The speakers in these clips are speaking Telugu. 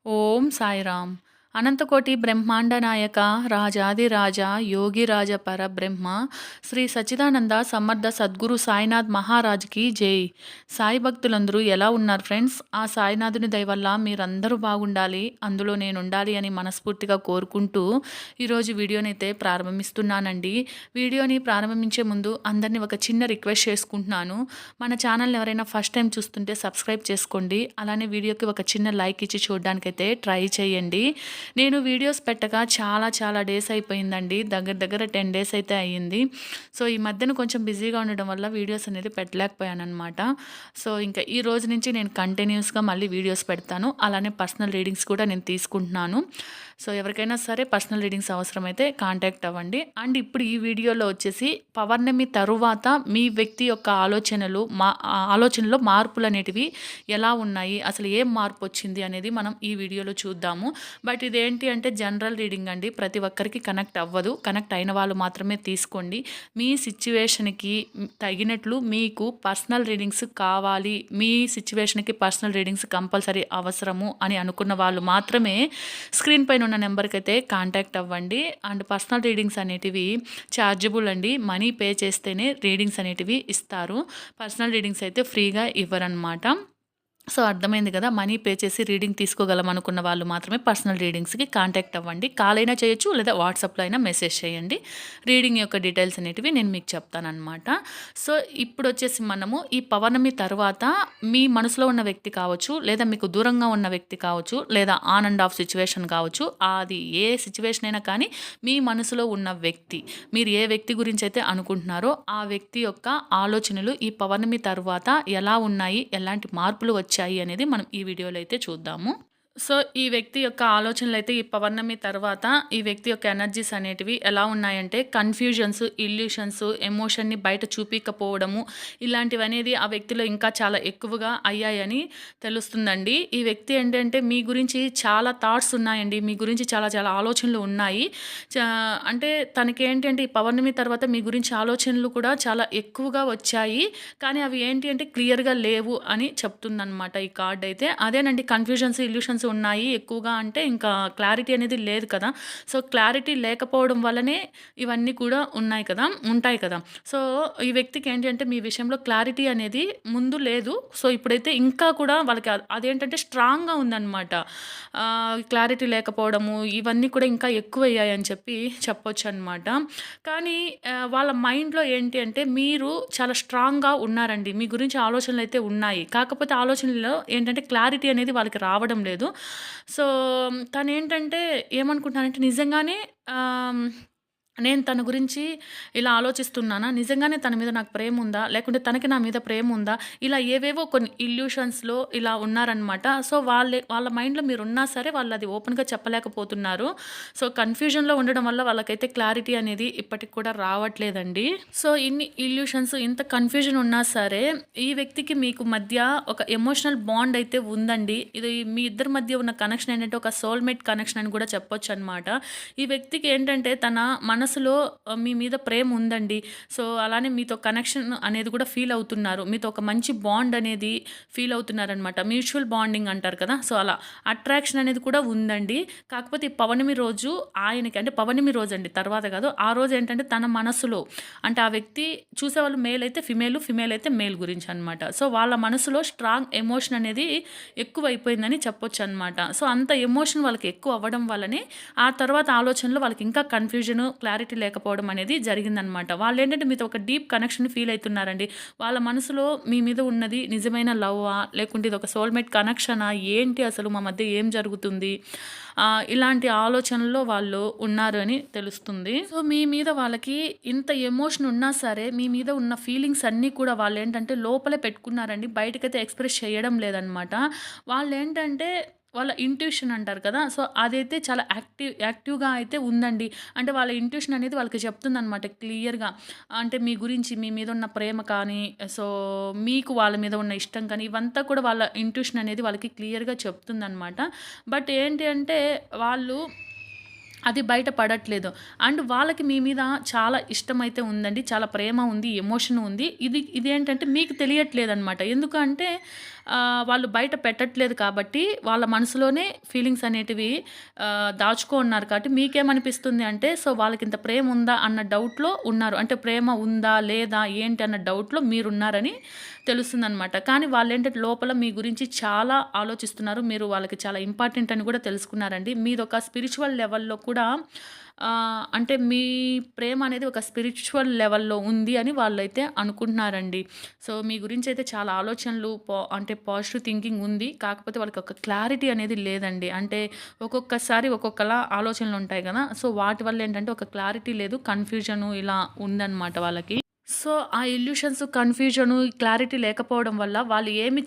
ఓం సాయిరామ్. అనంతకోటి బ్రహ్మాండ నాయక రాజాదిరాజ యోగిరాజ పరబ్రహ్మ శ్రీ సచ్చిదానంద సమర్థ సద్గురు సాయినాథ్ మహారాజ్కి జై. సాయి భక్తులందరూ ఎలా ఉన్నారు ఫ్రెండ్స్? ఆ సాయినాథుని దయ వల్ల మీరందరూ బాగుండాలి, అందులో నేను ఉండాలి అని మనస్ఫూర్తిగా కోరుకుంటూ ఈరోజు వీడియోనైతే ప్రారంభిస్తున్నానండి. వీడియోని ప్రారంభించే ముందు అందరినీ ఒక చిన్న రిక్వెస్ట్ చేసుకుంటున్నాను. మన ఛానల్ని ఎవరైనా ఫస్ట్ టైం చూస్తుంటే సబ్స్క్రైబ్ చేసుకోండి. అలానే వీడియోకి ఒక చిన్న లైక్ ఇచ్చి చూడడానికైతే ట్రై చేయండి. నేను వీడియోస్ పెట్టక చాలా డేస్ అయిపోయిందండి. దగ్గర 10 డేస్ అయితే అయ్యింది. సో ఈ మధ్యన కొంచెం బిజీగా ఉండడం వల్ల వీడియోస్ అనేది పెట్టలేకపోయానన్నమాట. సో ఇంకా ఈ రోజు నుంచి నేను కంటిన్యూస్గా మళ్ళీ వీడియోస్ పెడతాను. అలానే పర్సనల్ రీడింగ్స్ కూడా నేను తీసుకుంటున్నాను. సో ఎవరికైనా సరే పర్సనల్ రీడింగ్స్ అవసరమైతే కాంటాక్ట్ అవ్వండి. అండ్ ఇప్పుడు ఈ వీడియోలో వచ్చేసి పౌర్ణమి తరువాత మీ వ్యక్తి యొక్క ఆలోచనలో మార్పులు అనేటివి ఎలా ఉన్నాయి, అసలు ఏం మార్పు వచ్చింది అనేది మనం ఈ వీడియోలో చూద్దాము. బట్ ఇదేంటి అంటే జనరల్ రీడింగ్ అండి, ప్రతి ఒక్కరికి కనెక్ట్ అవ్వదు. కనెక్ట్ అయిన వాళ్ళు మాత్రమే తీసుకోండి. మీ సిచ్యువేషన్కి తగినట్లు మీకు పర్సనల్ రీడింగ్స్ కావాలి, మీ సిచ్యువేషన్కి పర్సనల్ రీడింగ్స్ కంపల్సరీ అవసరము అని అనుకున్న వాళ్ళు మాత్రమే స్క్రీన్ పైన ఉన్న నెంబర్కి అయితే కాంటాక్ట్ అవ్వండి. అండ్ పర్సనల్ రీడింగ్స్ అనేటివి ఛార్జబుల్ అండి, మనీ పే చేస్తేనే రీడింగ్స్ అనేటివి ఇస్తారు. పర్సనల్ రీడింగ్స్ అయితే ఫ్రీగా ఇవ్వరనమాట. సో అర్థమైంది కదా, మనీ పే చేసి రీడింగ్ తీసుకోగలం అనుకున్న వాళ్ళు మాత్రమే పర్సనల్ రీడింగ్స్కి కాంటాక్ట్ అవ్వండి. కాల్ అయినా చేయొచ్చు, లేదా వాట్సాప్లో అయినా మెసేజ్ చేయండి. రీడింగ్ యొక్క డీటెయిల్స్ అనేటివి నేను మీకు చెప్తానమాట. సో ఇప్పుడు వచ్చేసి మనము ఈ పౌర్ణమి తర్వాత మీ మనసులో ఉన్న వ్యక్తి కావచ్చు, లేదా మీకు దూరంగా ఉన్న వ్యక్తి కావచ్చు, లేదా ఆన్ అండ్ ఆఫ్ సిచ్యువేషన్ కావచ్చు, అది ఏ సిచ్యువేషన్ అయినా కానీ మీ మనసులో ఉన్న వ్యక్తి, మీరు ఏ వ్యక్తి గురించి అయితే అనుకుంటున్నారో ఆ వ్యక్తి యొక్క ఆలోచనలు ఈ పౌర్ణమి తర్వాత ఎలా ఉన్నాయి, ఎలాంటి మార్పులు వచ్చాయి అనేది మనం ఈ వీడియోలో అయితే చూద్దాము. సో ఈ వ్యక్తి యొక్క ఆలోచనలు అయితే ఈ పౌర్ణమి తర్వాత ఈ వ్యక్తి యొక్క ఎనర్జీస్ అనేటివి ఎలా ఉన్నాయంటే కన్ఫ్యూజన్స్, ఇల్యూషన్స్, ఎమోషన్ని బయట చూపించకపోవడము, ఇలాంటివి అనేది ఆ వ్యక్తిలో ఇంకా చాలా ఎక్కువగా అయ్యాయని తెలుస్తుందండి. ఈ వ్యక్తి ఏంటంటే మీ గురించి చాలా థాట్స్ ఉన్నాయండి, మీ గురించి చాలా ఆలోచనలు ఉన్నాయి. అంటే తనకి ఏంటంటే ఈ పౌర్ణమి తర్వాత మీ గురించి ఆలోచనలు కూడా చాలా ఎక్కువగా వచ్చాయి, కానీ అవి ఏంటి అంటే క్లియర్గా లేవు అని చెప్తుందన్నమాట ఈ కార్డ్ అయితే. అదేనండి, కన్ఫ్యూజన్స్, ఇల్యూషన్స్ ఉన్నాయి ఎక్కువగా, అంటే ఇంకా క్లారిటీ అనేది లేదు కదా. సో క్లారిటీ లేకపోవడం వల్లనే ఇవన్నీ కూడా ఉంటాయి కదా. సో ఈ వ్యక్తికి ఏంటంటే మీ విషయంలో క్లారిటీ అనేది ముందు లేదు. సో ఇప్పుడైతే ఇంకా కూడా వాళ్ళకి అదేంటంటే స్ట్రాంగ్గా ఉందన్నమాట. క్లారిటీ లేకపోవడము ఇవన్నీ కూడా ఇంకా ఎక్కువ అయ్యాయని చెప్పొచ్చు అనమాట. కానీ వాళ్ళ మైండ్లో ఏంటి అంటే మీరు చాలా స్ట్రాంగ్గా ఉన్నారండి, మీ గురించి ఆలోచనలు అయితే ఉన్నాయి. కాకపోతే ఆలోచనలో ఏంటంటే క్లారిటీ అనేది వాళ్ళకి రావడం లేదు. సో తనేంటంటే ఏమనుకుంటున్నానంటే నిజంగానే నేను తన గురించి ఇలా ఆలోచిస్తున్నానా, నిజంగానే తన మీద నాకు ప్రేమ ఉందా, లేకుంటే తనకి నా మీద ప్రేమ ఉందా, ఇలా ఏవేవో కొన్ని ఇల్యూషన్స్లో ఇలా ఉన్నారనమాట. సో వాళ్ళ మైండ్లో మీరు ఉన్నా సరే వాళ్ళు అది ఓపెన్గా చెప్పలేకపోతున్నారు. సో కన్ఫ్యూజన్లో ఉండడం వల్ల వాళ్ళకైతే క్లారిటీ అనేది ఇప్పటికి కూడా రావట్లేదండి. సో ఇన్ని ఇల్యూషన్స్, ఇంత కన్ఫ్యూజన్ ఉన్నా సరే ఈ వ్యక్తికి మీకు మధ్య ఒక ఎమోషనల్ బాండ్ అయితే ఉందండి. ఇది మీ ఇద్దరి మధ్య ఉన్న కనెక్షన్ ఏంటంటే ఒక సోల్మేట్ కనెక్షన్ అని కూడా చెప్పొచ్చు అనమాట. ఈ వ్యక్తికి ఏంటంటే తన మనసులో మీ మీద ప్రేమ ఉందండి. సో అలానే మీతో కనెక్షన్ అనేది కూడా ఫీల్ అవుతున్నారు, మీతో ఒక మంచి బాండ్ అనేది ఫీల్ అవుతున్నారనమాట. మ్యూచువల్ బాండింగ్ అంటారు కదా, సో అలా అట్రాక్షన్ అనేది కూడా ఉందండి. కాకపోతే ఈ పౌర్ణమి రోజు ఆయనకి, అంటే పౌర్ణమి రోజు అండి, తర్వాత కాదు, ఆ రోజు ఏంటంటే తన మనసులో, అంటే ఆ వ్యక్తి చూసేవాళ్ళు మేల్ అయితే ఫిమేల్ అయితే మేల్ గురించి అనమాట. సో వాళ్ళ మనసులో స్ట్రాంగ్ ఎమోషన్ అనేది ఎక్కువ అయిపోయిందని చెప్పొచ్చు అనమాట. సో అంత ఎమోషన్ వాళ్ళకి ఎక్కువ అవ్వడం వల్లనే ఆ తర్వాత ఆలోచనలో వాళ్ళకి ఇంకా కన్ఫ్యూజన్, క్లారిటీ లేకపోవడం అనేది జరిగిందనమాట. వాళ్ళు ఏంటంటే మీతో ఒక డీప్ కనెక్షన్ ఫీల్ అవుతున్నారండి. వాళ్ళ మనసులో మీ మీద ఉన్నది నిజమైన లవ్వా, లేకుంటే ఇది ఒక సోల్మేట్ కనెక్షనా, ఏంటి అసలు మా మధ్య ఏం జరుగుతుంది, ఇలాంటి ఆలోచనల్లో వాళ్ళు ఉన్నారు అని తెలుస్తుంది. సో మీ మీద వాళ్ళకి ఇంత ఎమోషన్ ఉన్నా సరే మీ మీద ఉన్న ఫీలింగ్స్ అన్నీ కూడా వాళ్ళు ఏంటంటే లోపలే పెట్టుకున్నారండి, బయటకైతే ఎక్స్ప్రెస్ చేయడం లేదనమాట. వాళ్ళు ఏంటంటే వాళ్ళ ఇంట్యూషన్ అంటారు కదా, సో అదైతే చాలా యాక్టివ్గా అయితే ఉందండి. అంటే వాళ్ళ ఇంట్యూషన్ అనేది వాళ్ళకి చెప్తుందనమాట క్లియర్గా. అంటే మీ గురించి, మీ మీద ఉన్న ప్రేమ కానీ, సో మీకు వాళ్ళ మీద ఉన్న ఇష్టం కానీ, ఇవంతా కూడా వాళ్ళ ఇంట్యూషన్ అనేది వాళ్ళకి క్లియర్గా చెప్తుందనమాట. బట్ ఏంటి అంటే వాళ్ళు అది బయట పడట్లేదు. అండ్ వాళ్ళకి మీ మీద చాలా ఇష్టమైతే ఉందండి. చాలా ప్రేమ ఉంది, ఎమోషన్ ఉంది. ఇదేంటంటే మీకు తెలియట్లేదనమాట. ఎందుకంటే వాళ్ళు బయట పెట్టట్లేదు కాబట్టి, వాళ్ళ మనసులోనే ఫీలింగ్స్ అనేటివి దాచుకున్నారు కాబట్టి, మీకేమనిపిస్తుంది అంటే, సో వాళ్ళకింత ప్రేమ ఉందా అన్న డౌట్‌లో ఉన్నారు. అంటే ప్రేమ ఉందా? లేదా? ఏంటి? అన్న డౌట్‌లో మీరున్నారని తెలుస్తుందనమాట. కానీ వాళ్ళేంటంటే లోపల మీ గురించి చాలా ఆలోచిస్తున్నారు. మీరు వాళ్ళకి చాలా ఇంపార్టెంట్ అని కూడా తెలుసుకున్నారండి. మీదొక స్పిరిచువల్ లెవెల్‌లో కూడా అంటే మీ ప్రేమ అనేది ఒక స్పిరిచువల్ లెవెల్‌లో ఉంది అని వాళ్ళైతే అనుకుంటున్నారండి. సో మీ గురించయితే చాలా ఆలోచనలు అంటే పాజిటివ్ థింకింగ్ ఉంది. కాకపోతే వాళ్ళకి ఒక క్లారిటీ అనేది లేదండి. అంటే ఒక్కొక్కసారి ఒక్కొక్కలా ఆలోచనలుంటాయి గదా! సో వాటి వల్లేంటంటే ఒక క్లారిటీ లేదు. కన్‌ఫ్యూజను ఇలా ఉందనమాట వాళ్ళకి. సో, ఆ ఇల్యూషన్స్, కన్‌ఫ్యూజను, క్లారిటీ లేకపోవడం వల్ల వాళ్ళు ఏమి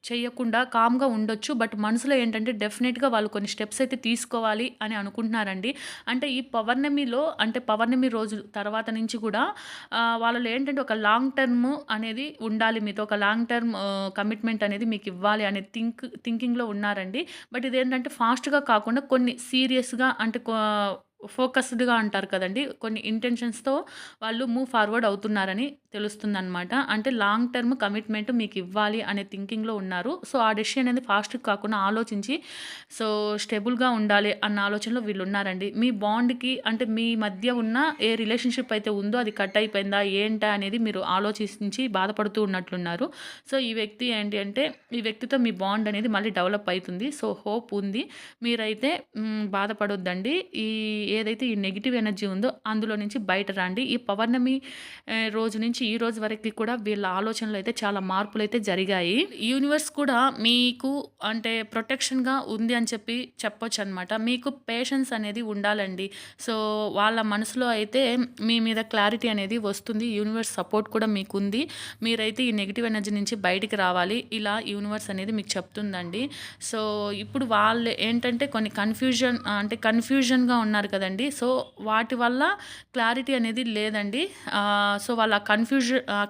చెయ్యకుండా కామ్‌గా ఉండొచ్చు. బట్ మనసులో ఏంటంటే డెఫినిట్‌గా వాళ్ళు కొన్ని స్టెప్స్ అయితే తీసుకోవాలి అని అనుకుంటున్నారండి. అంటే ఈ పౌర్ణమిలో అంటే పౌర్ణమి రోజు తర్వాత నుంచి కూడా వాళ్ళలో ఏంటంటే ఒక లాంగ్ టర్మ్ అనేది ఉండాలి మీతో. ఒక లాంగ్ టర్మ్ కమిట్మెంట్ అనేది మీకివ్వాలి అనే థింకింగ్‌లో ఉన్నారండి. బట్ ఇదేంటంటే ఫాస్ట్‌గా కాకుండా కొన్ని సీరియస్‌గా అంటే ఫోకస్డ్‌గా అంటారు కదండీ! కొన్ని ఇంటెన్షన్స్‌తో వాళ్ళు మూవ్ ఫార్వర్డ్ అవుతున్నారని తెలుస్తుందనమాట. అంటే లాంగ్ టర్మ్ కమిట్మెంట్ మీకివ్వాలి అనే థింకింగ్‌లో ఉన్నారు. సో, ఆ డెసిషన్ అనేది ఫాస్ట్‌గా కాకుండా ఆలోచించి సో, స్టేబుల్‌గా ఉండాలి అన్న ఆలోచనలో వీళ్ళున్నారండి. మీ బాండ్‌కి అంటే మీ మధ్య ఉన్న ఏ రిలేషన్‌షిప్ అయితే ఉందో అది కట్ అయిపోయిందా? ఏంటా? అనేది మీరు ఆలోచించి బాధపడుతూ ఉన్నట్లున్నారు. సో, ఈ వ్యక్తి ఏంటి అంటే ఈ వ్యక్తితో మీ బాండ్ అనేది మళ్ళీ డెవలప్ అయితుంది. సో, హోప్ ఉంది. మీరైతే బాధపడొద్దండి. ఏదైతే ఈ నెగెటివ్ ఎనర్జీ ఉందో అందులో నుంచి బయట రండి. ఈ పౌర్ణమి రోజు నుంచి ఈ రోజు వరకి కూడా వీళ్ళ ఆలోచనలో అయితే చాలా మార్పులైతే జరిగాయి. యూనివర్స్ కూడా మీకు అంటే ప్రొటెక్షన్‌గా ఉంది అని చెప్పి చెప్పొచ్చనమాట. మీకు పేషెన్స్ అనేది ఉండాలండి. సో, వాళ్ళ మనసులో అయితే మీ మీద క్లారిటీ అనేది వస్తుంది. యూనివర్స్ సపోర్ట్ కూడా మీకుంది. మీరైతే ఈ నెగెటివ్ ఎనర్జీ నుంచి బయటికి రావాలి. ఇలా యూనివర్స్ అనేది మీకు చెప్తుందండి. సో, ఇప్పుడు వాళ్ళు ఏంటంటే కొన్ని కన్‌ఫ్యూజన్‌గా ఉన్నారు కదండీ! సో, వాటి వల్ల క్లారిటీ అనేది లేదండి. సో, వాళ్ళ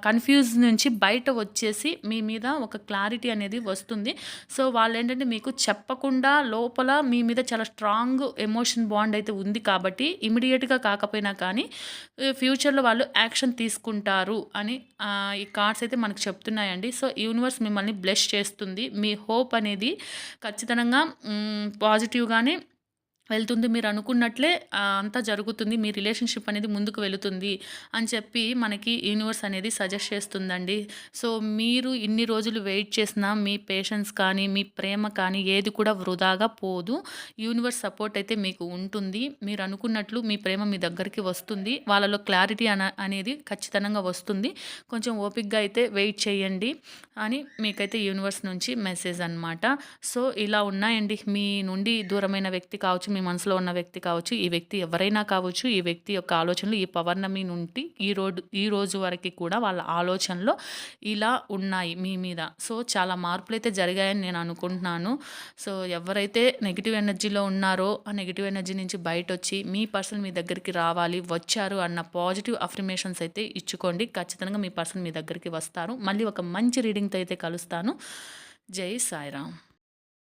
కన్‌ఫ్యూజ్ నుంచి బయట వచ్చేసి మీ మీద ఒక క్లారిటీ అనేది వస్తుంది. సో, వాళ్ళేంటంటే మీకు చెప్పకుండా లోపల మీ మీద చాలా స్ట్రాంగ్ ఎమోషన్ బాండ్ అయితే ఉంది కాబట్టి ఇమ్మీడియేట్‌గా కాకపోయినా కానీ ఫ్యూచర్‌లో వాళ్ళు యాక్షన్ తీసుకుంటారు అని ఈ కార్డ్స్ అయితే మనకు చెప్తున్నాయండి. సో, యూనివర్స్ మిమ్మల్ని బ్లెస్ చేస్తుంది. మీ హోప్ అనేది ఖచ్చితంగా పాజిటివ్‌గానే వెళ్తుంది. మీరనుకున్నట్లే అంతా జరుగుతుంది. మీ రిలేషన్‌షిప్ అనేది ముందుకు వెళుతుంది అని చెప్పి మనకి యూనివర్స్ అనేది సజెస్ట్ చేస్తుందండి. సో, మీరు ఇన్ని రోజులు వెయిట్ చేసినా మీ పేషెన్స్ కానీ, మీ ప్రేమ కానీ ఏది కూడా వృధాగా పోదు. యూనివర్స్ సపోర్ట్ అయితే మీకు ఉంటుంది. మీరనుకున్నట్లు మీ ప్రేమ మీ దగ్గరికి వస్తుంది. వాళ్ళలో క్లారిటీ అనేది ఖచ్చితంగా వస్తుంది. కొంచెం ఓపికగా అయితే వెయిట్ చేయండి అని మీకైతే యూనివర్స్ నుంచి మెసేజ్ అనమాట. సో, ఇలా ఉన్నాయండి. మీ నుండి దూరమైన వ్యక్తి కావచ్చు, మీ మనసులో ఉన్న వ్యక్తి కావచ్చు, ఈ వ్యక్తి ఎవరైనా కావచ్చు, ఈ వ్యక్తి యొక్క ఆలోచనలు ఈ పౌర్ణమి నుండి ఈ రోజు వరకి కూడా వాళ్ళ ఆలోచనలు ఇలా ఉన్నాయి మీ మీద. సో, చాలా మార్పులైతే జరిగాయని నేను అనుకుంటున్నాను. సో, ఎవరైతే నెగెటివ్ ఎనర్జీలో ఉన్నారో, ఆ నెగెటివ్ ఎనర్జీ నుంచి బయటొచ్చి మీ పర్సన్ మీ దగ్గరికి రావాలి, వచ్చారు అన్న పాజిటివ్ అఫర్మేషన్స్ అయితే ఇచ్చుకోండి. ఖచ్చితంగా మీ పర్సన్ మీ దగ్గరికి వస్తారు. మళ్ళీ ఒక మంచి రీడింగ్‌తో అయితే కలుస్తాను. జై సాయిరామ్.